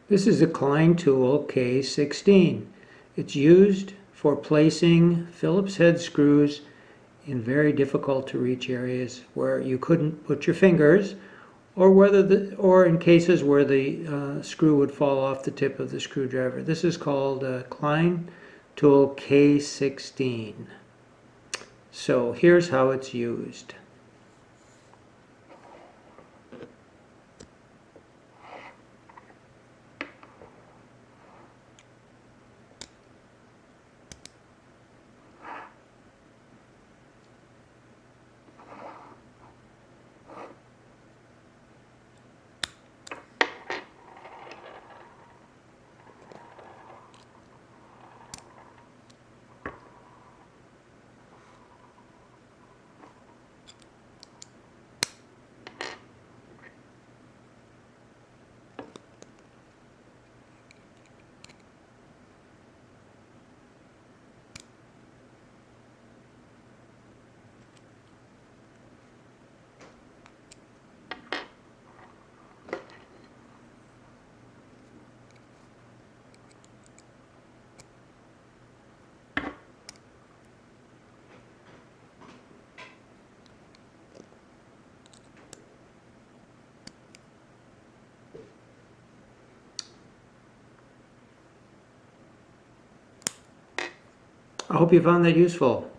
This is a Klein Tool K16. It's used for placing Phillips head screws in very difficult to reach areas where you couldn't put your fingers, or in cases where the screw would fall off the tip of the screwdriver. This is called Klein Tool K16. So here's how it's used. I hope you found that useful.